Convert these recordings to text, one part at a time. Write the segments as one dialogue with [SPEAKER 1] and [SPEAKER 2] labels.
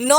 [SPEAKER 1] 9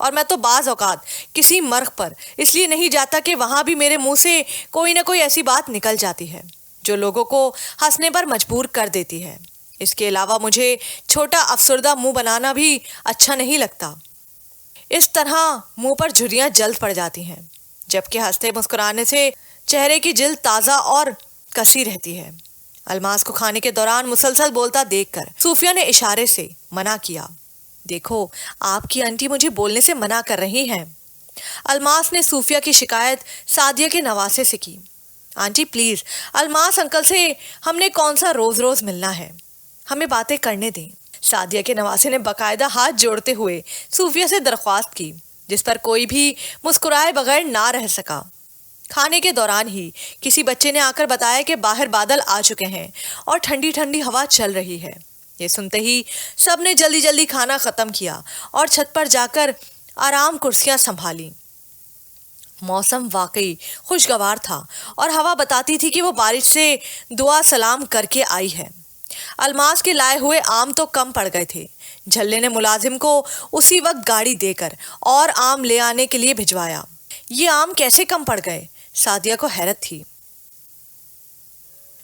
[SPEAKER 1] اور میں تو بعض اوقات کسی مرغ پر اس لیے نہیں جاتا کہ وہاں بھی میرے منہ سے کوئی نہ کوئی ایسی بات نکل جاتی ہے جو لوگوں کو ہنسنے پر مجبور کر دیتی ہے۔ اس کے علاوہ مجھے چھوٹا افسردہ منہ بنانا بھی اچھا نہیں لگتا۔ اس طرح منہ پر جھریاں جلد پڑ جاتی ہیں، جبکہ ہنستے مسکرانے سے چہرے کی جلد تازہ اور کسی رہتی ہے۔ الماس کو کھانے کے دوران مسلسل بولتا دیکھ کر صوفیہ نے اشارے سے منع کیا۔ دیکھو، آپ کی آنٹی مجھے بولنے سے منع کر رہی ہیں۔ الماس نے صوفیہ کی شکایت سعدیہ کے نواسے سے کی۔ آنٹی پلیز، الماس انکل سے ہم نے کون سا روز روز ملنا ہے، ہمیں باتیں کرنے دیں۔ سعدیہ کے نواسے نے باقاعدہ ہاتھ جوڑتے ہوئے صوفیہ سے درخواست کی، جس پر کوئی بھی مسکرائے بغیر نہ رہ سکا۔ کھانے کے دوران ہی کسی بچے نے آ کر بتایا کہ باہر بادل آ چکے ہیں اور ٹھنڈی ٹھنڈی ہوا چل رہی ہے۔ یہ سنتے ہی سب نے جلدی جلدی کھانا ختم کیا اور چھت پر جا کر آرام کرسیاں سنبھالی۔ موسم واقعی خوشگوار تھا اور ہوا بتاتی تھی کہ وہ بارش سے دعا سلام کر کے آئی ہے۔ الماس کے لائے ہوئے آم تو کم پڑ گئے تھے۔ جھلے نے ملازم کو اسی وقت گاڑی دے کر اور آم لے آنے کے لیے بھجوایا۔ یہ آم کیسے کم پڑ گئے؟ سعدیہ کو حیرت تھی۔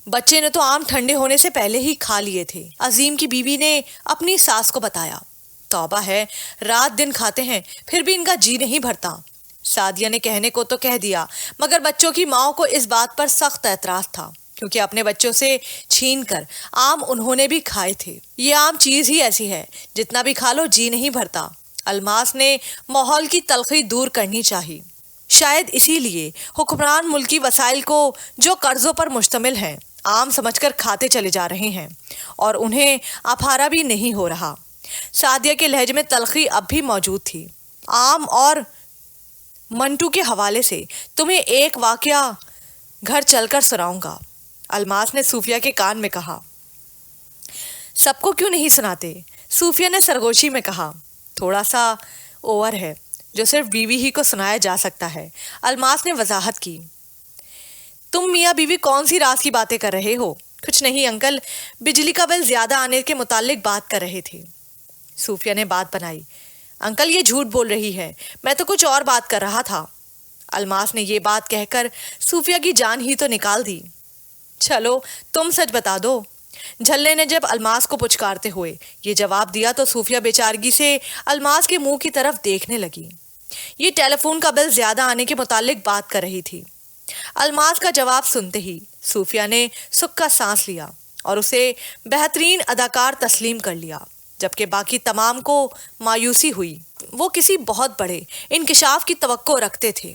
[SPEAKER 1] بچے نے تو آم ٹھنڈے ہونے سے پہلے ہی کھا لیے تھے، عظیم کی بیوی نے اپنی ساس کو بتایا۔ توبہ ہے، رات دن کھاتے ہیں پھر بھی ان کا جی نہیں بھرتا۔ سعدیہ نے کہنے کو تو کہہ دیا، مگر بچوں کی ماں کو اس بات پر سخت اعتراض تھا، کیونکہ اپنے بچوں سے چھین کر آم انہوں نے بھی کھائے تھے۔ یہ آم چیز ہی ایسی ہے، جتنا بھی کھا لو جی نہیں بھرتا۔ الماس نے ماحول کی تلخی دور کرنی چاہی۔ شاید اسی لیے حکمران ملکی وسائل کو جو قرضوں پر مشتمل ہیں عام سمجھ کر کھاتے چلے جا رہے ہیں اور انہیں اپھارا بھی نہیں ہو رہا۔ سعدیہ کے لہجے میں تلخی اب بھی موجود تھی۔ عام اور منٹو کے حوالے سے تمہیں ایک واقعہ گھر چل کر سناؤں گا، الماس نے صوفیہ کے کان میں کہا۔ سب کو کیوں نہیں سناتے؟ صوفیہ نے سرگوشی میں کہا۔ تھوڑا سا اوور ہے جو صرف بیوی ہی کو سنایا جا سکتا ہے، الماس نے وضاحت کی۔ تم میاں بیوی کون سی راز کی باتیں کر رہے ہو؟ کچھ نہیں انکل، بجلی کا بل زیادہ آنے کے متعلق بات کر رہے تھے۔ صوفیہ نے بات بنائی۔ انکل یہ جھوٹ بول رہی ہے، میں تو کچھ اور بات کر رہا تھا۔ الماس نے یہ بات کہہ کر صوفیہ کی جان ہی تو نکال دی۔ چلو تم سچ بتا دو۔ جھلے نے جب الماس کو پچکارتے ہوئے یہ جواب دیا تو صوفیہ بیچارگی سے الماس کے منہ کی طرف دیکھنے لگی۔ یہ ٹیلی فون کا بل زیادہ آنے کے متعلق بات کر رہی تھی۔ الماس کا جواب سنتے ہی صوفیہ نے سکھ کا سانس لیا اور اسے بہترین اداکار تسلیم کر لیا، جبکہ باقی تمام کو مایوسی ہوئی۔ وہ کسی بہت بڑے انکشاف کی توقع رکھتے تھے۔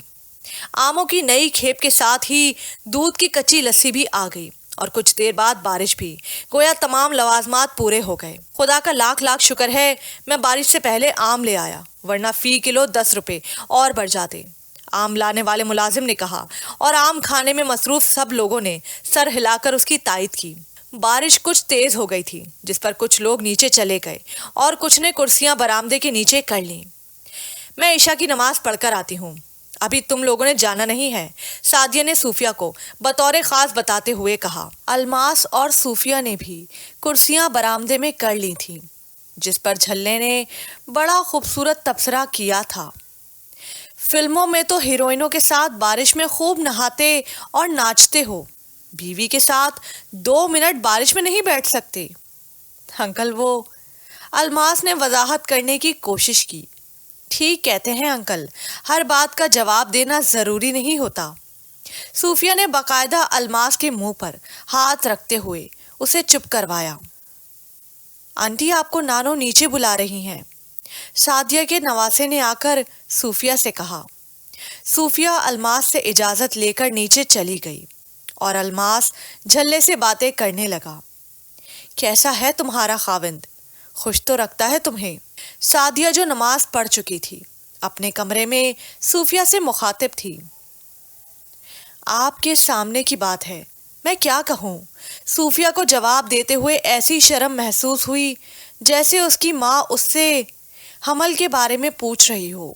[SPEAKER 1] آموں کی نئی کھیپ کے ساتھ ہی دودھ کی کچی لسی بھی آ گئی اور کچھ دیر بعد بارش بھی، گویا تمام لوازمات پورے ہو گئے۔ خدا کا لاکھ لاکھ شکر ہے میں بارش سے پہلے آم لے آیا، ورنہ فی کلو 10 روپے اور بڑھ جاتے، آم لانے والے ملازم نے کہا، اور آم کھانے میں مصروف سب لوگوں نے سر ہلا کر اس کی تائید کی۔ بارش کچھ تیز ہو گئی تھی، جس پر کچھ لوگ نیچے چلے گئے اور کچھ نے کرسیاں برآمدے کے نیچے کر لیں۔ میں عشاء کی نماز پڑھ کر آتی ہوں، ابھی تم لوگوں نے جانا نہیں ہے، سعدیہ نے صوفیہ کو بطور خاص بتاتے ہوئے کہا۔ الماس اور صوفیہ نے بھی کرسیاں برآمدے میں کر لی تھیں، جس پر جھلے نے بڑا خوبصورت تبصرہ کیا تھا۔ فلموں میں تو ہیروئنوں کے ساتھ بارش میں خوب نہاتے اور ناچتے ہو، بیوی کے ساتھ 2 منٹ بارش میں نہیں بیٹھ سکتے۔ انکل وہ، الماس نے وضاحت کرنے کی کوشش کی۔ ٹھیک کہتے ہیں انکل، ہر بات کا جواب دینا ضروری نہیں ہوتا۔ صوفیہ نے باقاعدہ الماس کے منہ پر ہاتھ رکھتے ہوئے اسے چپ کروایا۔ آنٹی آپ کو نانو نیچے بلا رہی ہیں، سعدیہ کے نواسے نے آ کر صوفیہ سے کہا۔ صوفیہ الماس سے اجازت لے کر نیچے چلی گئی اور الماس جھلے سے باتیں کرنے لگا۔ کیسا ہے تمہارا خاوند؟ خوش تو رکھتا ہے تمہیں؟ سعدیہ جو نماز پڑھ چکی تھی اپنے کمرے میں صوفیہ سے مخاطب تھی۔ آپ کے سامنے کی بات ہے، میں کیا کہوں؟ صوفیہ کو جواب دیتے ہوئے ایسی شرم محسوس ہوئی جیسے اس کی ماں اس سے حمل کے بارے میں پوچھ رہی ہو۔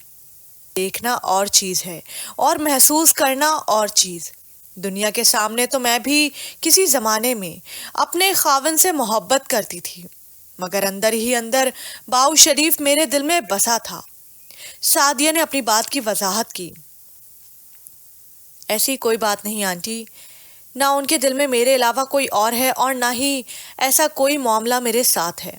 [SPEAKER 1] دیکھنا اور چیز ہے اور محسوس کرنا اور چیز۔ دنیا کے سامنے تو میں بھی کسی زمانے میں اپنے خاوند سے محبت کرتی تھی، مگر اندر ہی اندر باؤ شریف میرے دل میں بسا تھا۔ سعدیہ نے اپنی بات کی وضاحت کی۔ ایسی کوئی بات نہیں آنٹی، نہ ان کے دل میں میرے علاوہ کوئی اور ہے اور نہ ہی ایسا کوئی معاملہ میرے ساتھ ہے۔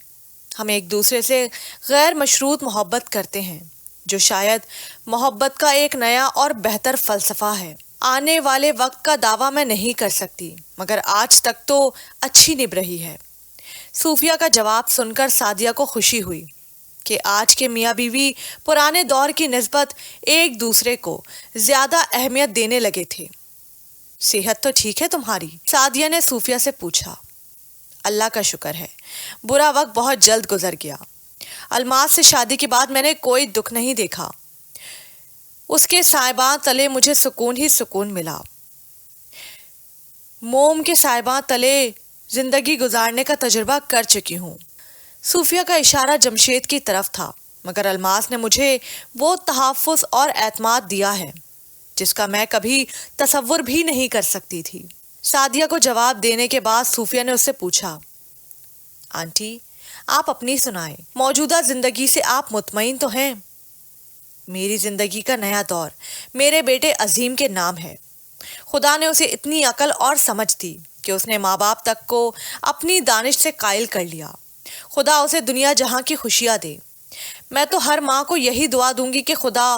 [SPEAKER 1] ہم ایک دوسرے سے غیر مشروط محبت کرتے ہیں، جو شاید محبت کا ایک نیا اور بہتر فلسفہ ہے۔ آنے والے وقت کا دعویٰ میں نہیں کر سکتی، مگر آج تک تو اچھی نبھ رہی ہے۔ صوفیہ کا جواب سن کر سعدیہ کو خوشی ہوئی کہ آج کے میاں بیوی پرانے دور کی نسبت ایک دوسرے کو زیادہ اہمیت دینے لگے تھے۔ صحت تو ٹھیک ہے تمہاری؟ سعدیہ نے صوفیہ سے پوچھا۔ اللہ کا شکر ہے، برا وقت بہت جلد گزر گیا۔ الماس سے شادی کے بعد میں نے کوئی دکھ نہیں دیکھا۔ اس کے سائبان تلے مجھے سکون ہی سکون ملا۔ موم کے سائبان تلے زندگی گزارنے کا تجربہ کر چکی ہوں۔ صوفیہ کا اشارہ جمشید کی طرف تھا، مگر الماس نے مجھے وہ تحفظ اور اعتماد دیا ہے جس کا میں کبھی تصور بھی نہیں کر سکتی تھی۔ سعدیہ کو جواب دینے کے بعد صوفیہ نے اس سے پوچھا، آنٹی آپ اپنی سنائیں، موجودہ زندگی سے آپ مطمئن تو ہیں؟ میری زندگی کا نیا دور میرے بیٹے عظیم کے نام ہے۔ خدا نے اسے اتنی عقل اور سمجھ دی کہ اس نے ماں باپ تک کو اپنی دانش سے قائل کر لیا۔ خدا اسے دنیا جہاں کی خوشیاں دے۔ میں تو ہر ماں کو یہی دعا دوں گی کہ خدا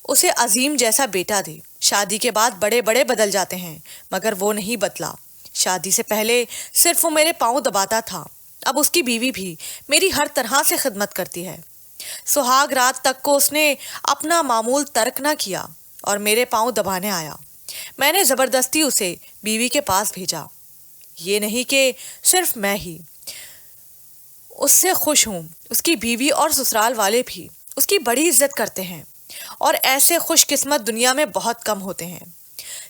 [SPEAKER 1] اسے عظیم جیسا بیٹا دے۔ شادی کے بعد بڑے بڑے بدل جاتے ہیں، مگر وہ نہیں بدلا۔ شادی سے پہلے صرف وہ میرے پاؤں دباتا تھا، اب اس کی بیوی بھی میری ہر طرح سے خدمت کرتی ہے۔ سہاگ رات تک کو اس نے اپنا معمول ترک نہ کیا اور میرے پاؤں دبانے آیا۔ میں نے زبردستی اسے بیوی کے پاس بھیجا۔ یہ نہیں کہ صرف میں ہی اس سے خوش ہوں، اس کی بیوی اور سسرال والے بھی اس کی بڑی عزت کرتے ہیں، اور ایسے خوش قسمت دنیا میں بہت کم ہوتے ہیں۔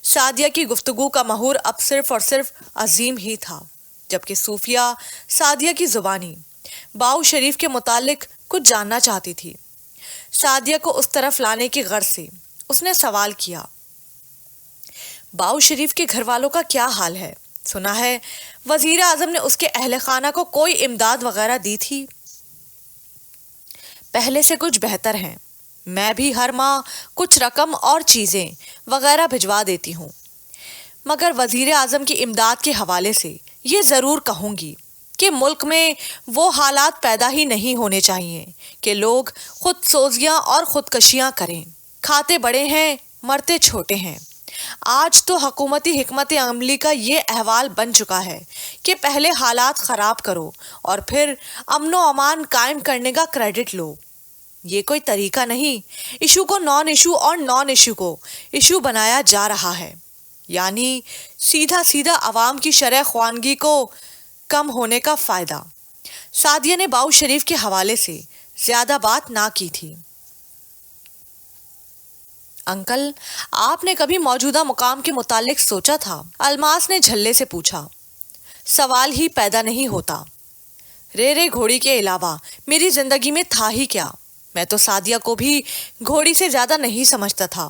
[SPEAKER 1] سعدیہ کی گفتگو کا محور اب صرف اور صرف عظیم ہی تھا، جبکہ صوفیہ سعدیہ کی زبانی باؤ شریف کے متعلق کچھ جاننا چاہتی تھی۔ سعدیہ کو اس طرف لانے کی غرض سے اس نے سوال کیا، باؤ شریف کے گھر والوں کا کیا حال ہے؟ سنا ہے وزیر اعظم نے اس کے اہل خانہ کو کوئی امداد وغیرہ دی تھی؟ پہلے سے کچھ بہتر ہیں، میں بھی ہر ماہ کچھ رقم اور چیزیں وغیرہ بھجوا دیتی ہوں، مگر وزیر اعظم کی امداد کے حوالے سے یہ ضرور کہوں گی کہ ملک میں وہ حالات پیدا ہی نہیں ہونے چاہیے کہ لوگ خود سوزیاں اور خودکشیاں کریں۔ کھاتے بڑے ہیں، مرتے چھوٹے ہیں۔ آج تو حکومتی حکمت عملی کا یہ احوال بن چکا ہے کہ پہلے حالات خراب کرو اور پھر امن و امان قائم کرنے کا کریڈٹ لو۔ یہ کوئی طریقہ نہیں، ایشو کو نان ایشو اور نان ایشو کو ایشو بنایا جا رہا ہے، یعنی سیدھا سیدھا عوام کی شرح خواندگی کو کم ہونے کا فائدہ۔ سعدیہ نے باؤ شریف کے حوالے سے زیادہ بات نہ کی تھی۔ انکل آپ نے کبھی موجودہ مقام کے متعلق سوچا تھا؟ الماس نے جھلے سے پوچھا۔ سوال ہی پیدا نہیں ہوتا۔ رے گھوڑی کے علاوہ میری زندگی میں تھا ہی کیا؟ میں تو سعدیہ کو بھی گھوڑی سے زیادہ نہیں سمجھتا تھا،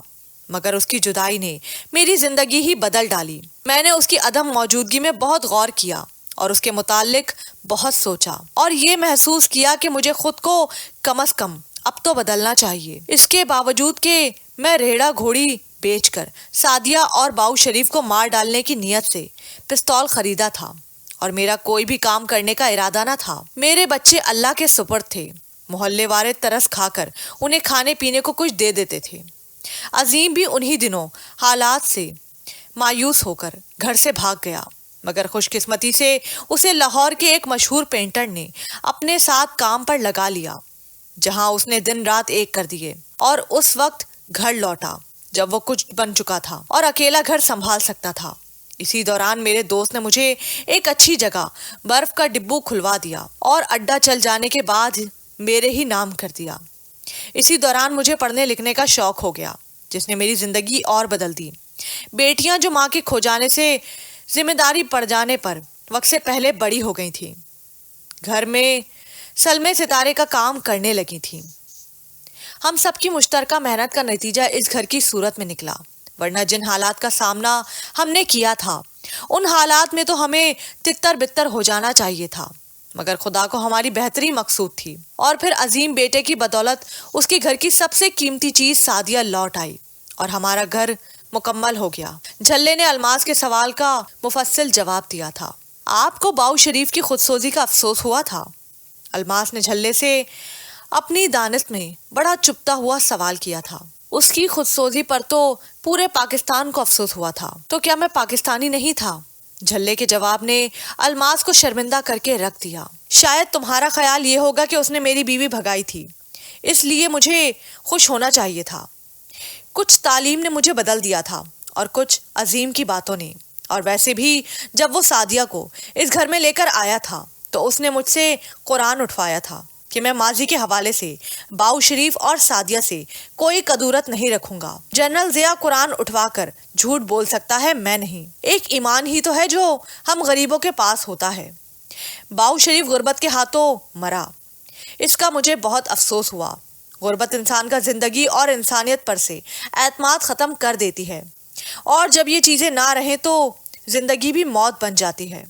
[SPEAKER 1] مگر اس کی جدائی نے میری زندگی ہی بدل ڈالی۔ میں نے اس کی عدم موجودگی میں بہت غور کیا اور اس کے متعلق بہت سوچا، اور یہ محسوس کیا کہ مجھے خود کو کم از کم اب تو بدلنا چاہیے۔ اس کے باوجود کہ میں ریڑھا گھوڑی بیچ کر سعدیہ اور باؤ شریف کو مار ڈالنے کی نیت سے پستول خریدا تھا، اور میرا کوئی بھی کام کرنے کا ارادہ نہ تھا۔ میرے بچے اللہ کے سپرد تھے۔ محلے والے ترس کھا کر انہیں کھانے پینے کو کچھ دے دیتے تھے۔ عظیم بھی انہی دنوں حالات سے مایوس ہو کر گھر سے بھاگ گیا، مگر خوش قسمتی سے اسے لاہور کے ایک مشہور پینٹر نے اپنے ساتھ کام پر لگا لیا، جہاں اس نے دن رات ایک کر دیے، اور اس وقت گھر لوٹا جب وہ کچھ بن چکا تھا اور اکیلا گھر سنبھال سکتا تھا۔ اسی دوران میرے دوست نے مجھے ایک اچھی جگہ برف کا ڈبو کھلوا دیا اور اڈا چل جانے کے بعد میرے ہی نام کر دیا۔ اسی دوران مجھے پڑھنے لکھنے کا شوق ہو گیا، جس نے میری زندگی اور بدل دی۔ بیٹیاں جو ماں کے کھو جانے سے ذمہ داری پڑ جانے پر وقت سے پہلے بڑی ہو گئی تھیں، گھر میں سلمے ستارے کا کام کرنے لگی تھیں۔ ہم سب کی مشترکہ محنت کا نتیجہ اس گھر کی صورت میں نکلا، ورنہ جن حالات کا سامنا ہم نے کیا تھا ان حالات میں تو ہمیں تتر بتر ہو جانا چاہیے تھا، مگر خدا کو ہماری بہتری مقصود تھی، اور پھر عظیم بیٹے کی بدولت اس کے گھر کی سب سے قیمتی چیز سعدیہ لوٹ آئی اور ہمارا گھر مکمل ہو گیا۔ جھلے نے الماس کے سوال کا مفصل جواب دیا تھا۔ آپ کو باؤ شریف کی خودسوزی کا افسوس ہوا تھا؟ الماس نے جھلے سے اپنی دانست میں بڑا چپتا ہوا سوال کیا تھا۔ اس کی خودسوزی پر تو پورے پاکستان کو افسوس ہوا تھا، تو کیا میں پاکستانی نہیں تھا؟ جھلے کے جواب نے الماس کو شرمندہ کر کے رکھ دیا۔ شاید تمہارا خیال یہ ہوگا کہ اس نے میری بیوی بھگائی تھی، اس لیے مجھے خوش ہونا چاہیے تھا۔ کچھ تعلیم نے مجھے بدل دیا تھا اور کچھ عظیم کی باتوں نے، اور ویسے بھی جب وہ سعدیہ کو اس گھر میں لے کر آیا تھا تو اس نے مجھ سے قرآن اٹھوایا تھا کہ میں ماضی کے حوالے سے باؤ شریف اور سعدیہ سے کوئی کدورت نہیں رکھوں گا۔ جنرل ضیاء قرآن اٹھوا کر جھوٹ بول سکتا ہے، میں نہیں۔ ایک ایمان ہی تو ہے جو ہم غریبوں کے پاس ہوتا ہے۔ باؤ شریف غربت کے ہاتھوں مرا، اس کا مجھے بہت افسوس ہوا۔ غربت انسان کا زندگی اور انسانیت پر سے اعتماد ختم کر دیتی ہے، اور جب یہ چیزیں نہ رہیں تو زندگی بھی موت بن جاتی ہے۔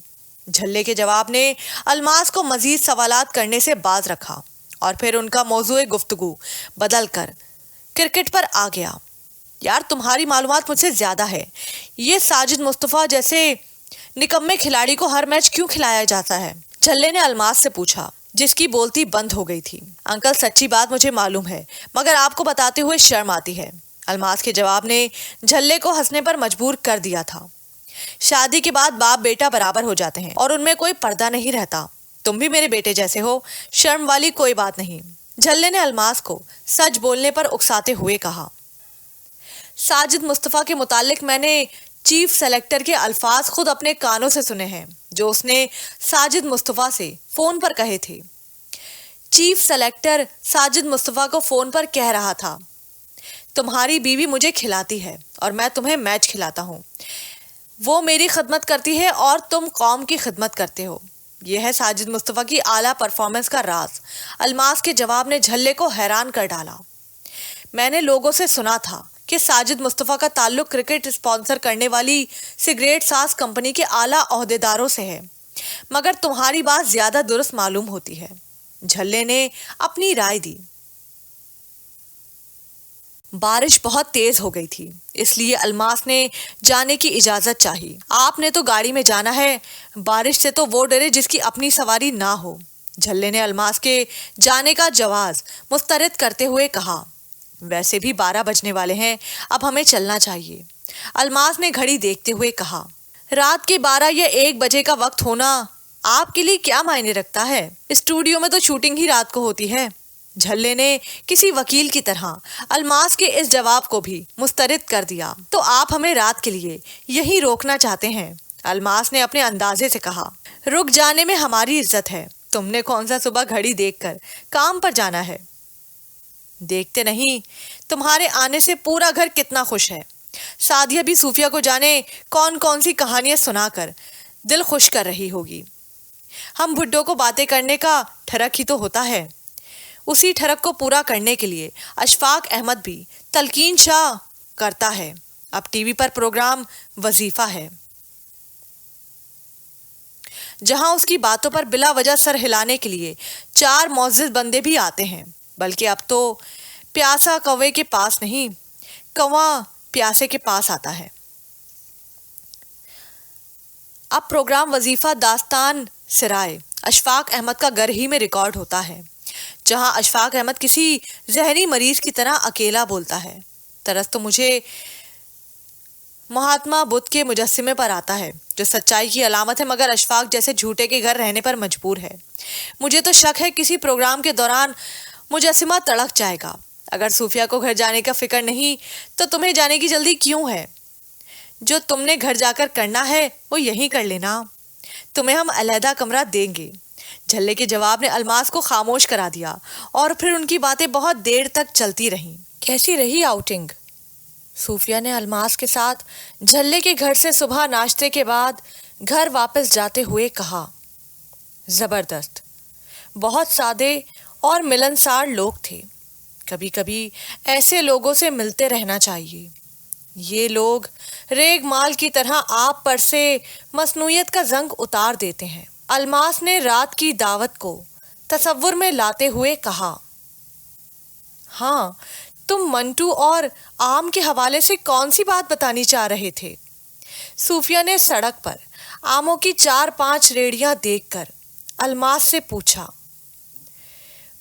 [SPEAKER 1] جھلے کے جواب نے الماس کو مزید سوالات کرنے سے باز رکھا، اور پھر ان کا موضوع گفتگو بدل کر کرکٹ پر آ گیا۔ یار تمہاری معلومات مجھ سے زیادہ ہے۔ یہ ساجد مصطفیٰ جیسے نکمے کھلاڑی کو ہر میچ کیوں کھلایا جاتا ہے؟ جھلے نے الماس سے پوچھا، جس کی بولتی بند ہو گئی تھی۔ انکل سچی بات مجھے معلوم ہے، مگر آپ کو بتاتے ہوئے شرم آتی ہے۔ الماس کے جواب نے جھلے کو ہنسنے پر مجبور کر دیا تھا۔ شادی کے بعد باپ بیٹا برابر ہو جاتے ہیں اور ان میں کوئی پردہ نہیں رہتا۔ تم بھی میرے بیٹے جیسے ہو، شرم والی کوئی بات نہیں۔ جھلے نے الماس کو سچ بولنے پر اکساتے ہوئے کہا۔ ساجد مصطفیٰ کے متعلق میں نے چیف سلیکٹر کے الفاظ خود اپنے کانوں سے سنے ہیں، جو اس نے ساجد مصطفیٰ سے فون پر کہے تھے۔ چیف سلیکٹر ساجد مصطفیٰ کو فون پر کہہ رہا تھا، تمہاری بیوی مجھے کھلاتی ہے اور میں تمہیں میچ کھلاتا ہوں، وہ میری خدمت کرتی ہے اور تم قوم کی خدمت کرتے ہو۔ یہ ہے ساجد مصطفیٰ کی اعلیٰ پرفارمنس کا راز۔ الماس کے جواب نے جھلے کو حیران کر ڈالا۔ میں نے لوگوں سے سنا تھا کہ ساجد مصطفیٰ کا تعلق کرکٹ اسپانسر کرنے والی سگریٹ ساز کمپنی کے اعلیٰ عہدیداروں سے ہے، مگر تمہاری بات زیادہ درست معلوم ہوتی ہے۔ جھلے نے اپنی رائے دی۔ بارش بہت تیز ہو گئی تھی، اس لیے الماس نے جانے کی اجازت چاہی۔ آپ نے تو گاڑی میں جانا ہے، بارش سے تو وہ ڈرے جس کی اپنی سواری نہ ہو۔ جھلے نے الماس کے جانے کا جواز مسترد کرتے ہوئے کہا، ویسے بھی 12 بجنے والے ہیں، اب ہمیں چلنا چاہیے۔ الماس نے گھڑی دیکھتے ہوئے کہا، رات کے 12 یا 1 بجے کا وقت ہونا آپ کے لیے کیا معنی رکھتا ہے؟ اسٹوڈیو میں تو شوٹنگ ہی رات کو ہوتی ہے۔ جھلے نے کسی وکیل کی طرح الماس کے اس جواب کو بھی مسترد کر دیا۔ تو آپ ہمیں رات کے لیے یہی روکنا چاہتے ہیں؟ الماس نے اپنے اندازے سے کہا، رک جانے میں ہماری عزت ہے، تم نے کون سا صبح گھڑی دیکھ کر کام پر جانا ہے؟ دیکھتے نہیں، تمہارے آنے سے پورا گھر کتنا خوش ہے۔ سعدیہ بھی صوفیہ کو جانے کون کون سی کہانیاں سنا کر دل خوش کر رہی ہوگی۔ ہم بڈھوں کو باتیں کرنے کا ٹھرک ہی تو ہوتا ہے، اسی ٹھرک کو پورا کرنے کے لیے اشفاق احمد بھی تلقین شاہ کرتا ہے۔ اب ٹی وی پر پروگرام وظیفہ ہے، جہاں اس کی باتوں پر بلا وجہ سر ہلانے کے لیے 4 معزز بندے بھی آتے ہیں، بلکہ اب تو پیاسا کوے کے پاس نہیں، کواں پیاسے کے پاس آتا ہے۔ اب پروگرام وظیفہ داستان سرائے اشفاق احمد کا گھر ہی میں ریکارڈ ہوتا ہے، جہاں اشفاق احمد کسی ذہنی مریض کی طرح اکیلا بولتا ہے۔ طرز تو مجھے مہاتما بدھ کے مجسمے پر آتا ہے، جو سچائی کی علامت ہے، مگر اشفاق جیسے جھوٹے کے گھر رہنے پر مجبور ہے۔ مجھے تو شک ہے کسی پروگرام کے دوران مجسمہ تڑک جائے گا۔ اگر صوفیہ کو گھر جانے کا فکر نہیں تو تمہیں جانے کی جلدی کیوں ہے؟ جو تم نے گھر جا کر کرنا ہے وہ یہیں کر لینا، تمہیں ہم علیحدہ کمرہ دیں گے۔ جھلے کے جواب نے الماس کو خاموش کرا دیا، اور پھر ان کی باتیں بہت دیر تک چلتی رہیں۔ کیسی رہی آؤٹنگ؟ صوفیہ نے الماس کے ساتھ جھلے کے گھر سے صبح ناشتے کے بعد گھر واپس جاتے ہوئے کہا، زبردست، بہت سادے اور ملنسار لوگ تھے، کبھی کبھی ایسے لوگوں سے ملتے رہنا چاہیے۔ یہ لوگ ریگ مال کی طرح آپ پر سے مصنوعیت کا زنگ اتار دیتے ہیں۔ الماس نے رات کی دعوت کو تصور میں لاتے ہوئے کہا، ہاں، تم منٹو اور آم کے حوالے سے کون سی بات بتانی چاہ رہے تھے؟ صوفیہ نے سڑک پر آموں کی 4-5 ریڑیاں دیکھ کر الماس سے پوچھا۔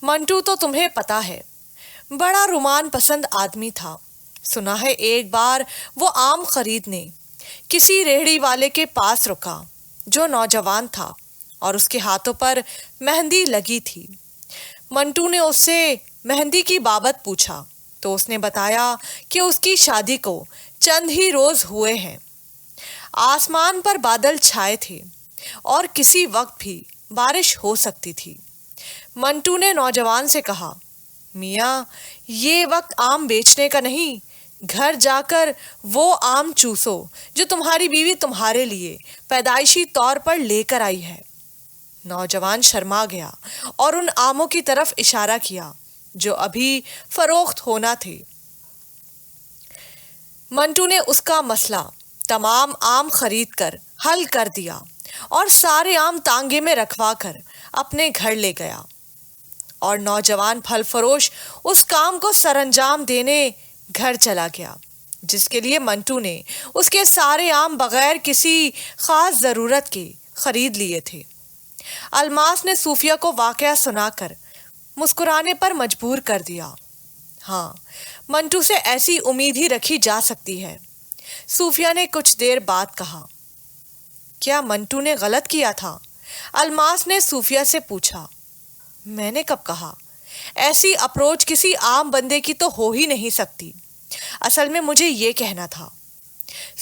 [SPEAKER 1] منٹو تو تمہیں پتا ہے بڑا رومان پسند آدمی تھا، سنا ہے ایک بار وہ آم خریدنے کسی ریڑھی والے کے پاس رکا جو نوجوان تھا اور اس کے ہاتھوں پر مہندی لگی تھی۔ منٹو نے اس سے مہندی کی بابت پوچھا تو اس نے بتایا کہ اس کی شادی کو چند ہی روز ہوئے ہیں۔ آسمان پر بادل چھائے تھے اور کسی وقت بھی بارش ہو سکتی تھی۔ منٹو نے نوجوان سے کہا، میاں، یہ وقت آم بیچنے کا نہیں، گھر جا کر وہ آم چوسو جو تمہاری بیوی تمہارے لیے پیدائشی طور پر لے کر آئی ہے۔ نوجوان شرما گیا اور ان آموں کی طرف اشارہ کیا جو ابھی فروخت ہونا تھے۔ منٹو نے اس کا مسئلہ تمام آم خرید کر حل کر دیا اور سارے آم تانگے میں رکھوا کر اپنے گھر لے گیا، اور نوجوان پھل فروش اس کام کو سر انجام دینے گھر چلا گیا جس کے لیے منٹو نے اس کے سارے آم بغیر کسی خاص ضرورت کے خرید لیے تھے۔ الماس نے صوفیہ کو واقعہ سنا کر مسکرانے پر مجبور کر دیا۔ ہاں، منٹو سے ایسی امید ہی رکھی جا سکتی ہے۔ صوفیہ نے کچھ دیر بعد کہا، کیا منٹو نے غلط کیا تھا؟ الماس نے صوفیہ سے پوچھا۔ میں نے کب کہا؟ ایسی اپروچ کسی عام بندے کی تو ہو ہی نہیں سکتی۔ اصل میں مجھے یہ کہنا تھا۔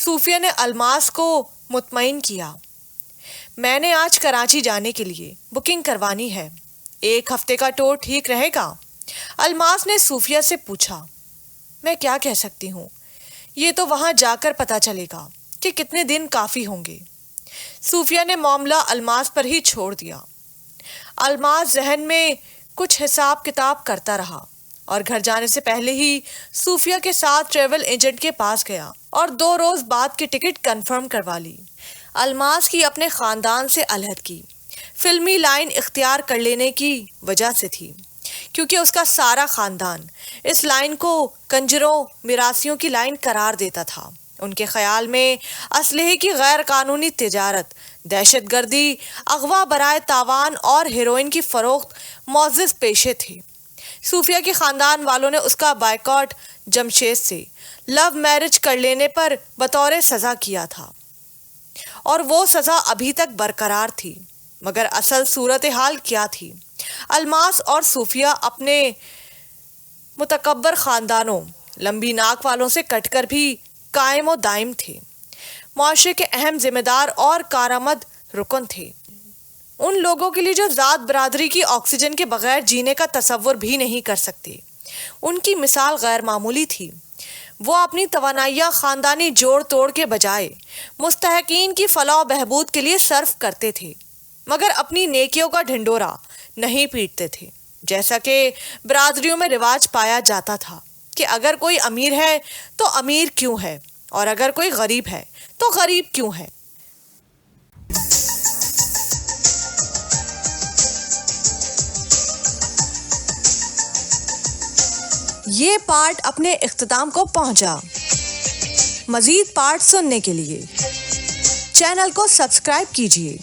[SPEAKER 1] صوفیہ نے الماس کو مطمئن کیا۔ میں نے آج کراچی جانے کے لیے بکنگ کروانی ہے، 1 ہفتے کا ٹور ٹھیک رہے گا؟ الماس نے صوفیہ سے پوچھا۔ میں کیا کہہ سکتی ہوں، یہ تو وہاں جا کر پتہ چلے گا کہ کتنے دن کافی ہوں گے۔ صوفیہ نے معاملہ الماس پر ہی چھوڑ دیا۔ الماس ذہن میں کچھ حساب کتاب کرتا رہا اور گھر جانے سے پہلے ہی صوفیہ کے ساتھ ٹریول ایجنٹ کے پاس گیا اور 2 روز بعد کی ٹکٹ کنفرم کروا لی۔ الماس کی اپنے خاندان سے علیحدگی فلمی لائن اختیار کر لینے کی وجہ سے تھی، کیونکہ اس کا سارا خاندان اس لائن کو کنجروں میراثیوں کی لائن قرار دیتا تھا۔ ان کے خیال میں اسلحے کی غیر قانونی تجارت، دہشت گردی، اغوا برائے تاوان اور ہیروئن کی فروخت معزز پیشے تھے۔ صوفیہ کے خاندان والوں نے اس کا بائیکاٹ جمشید سے لو میرج کر لینے پر بطور سزا کیا تھا، اور وہ سزا ابھی تک برقرار تھی۔ مگر اصل صورتحال کیا تھی؟ الماس اور صوفیہ اپنے متکبر خاندانوں، لمبی ناک والوں سے کٹ کر بھی قائم و دائم تھے، معاشرے کے اہم ذمہ دار اور کارآمد رکن تھے۔ ان لوگوں کے لیے جو ذات برادری کی آکسیجن کے بغیر جینے کا تصور بھی نہیں کر سکتے۔ ان کی مثال غیر معمولی تھی۔ وہ اپنی توانائیاں خاندانی جوڑ توڑ کے بجائے مستحقین کی فلاح و بہبود کے لیے صرف کرتے تھے، مگر اپنی نیکیوں کا ڈھنڈورا نہیں پیٹتے تھے، جیسا کہ برادریوں میں رواج پایا جاتا تھا کہ اگر کوئی امیر ہے تو امیر کیوں ہے، اور اگر کوئی غریب ہے تو غریب کیوں ہے۔ یہ پارٹ اپنے اختتام کو پہنچا۔ مزید پارٹ سننے کے لیے چینل کو سبسکرائب کیجیے۔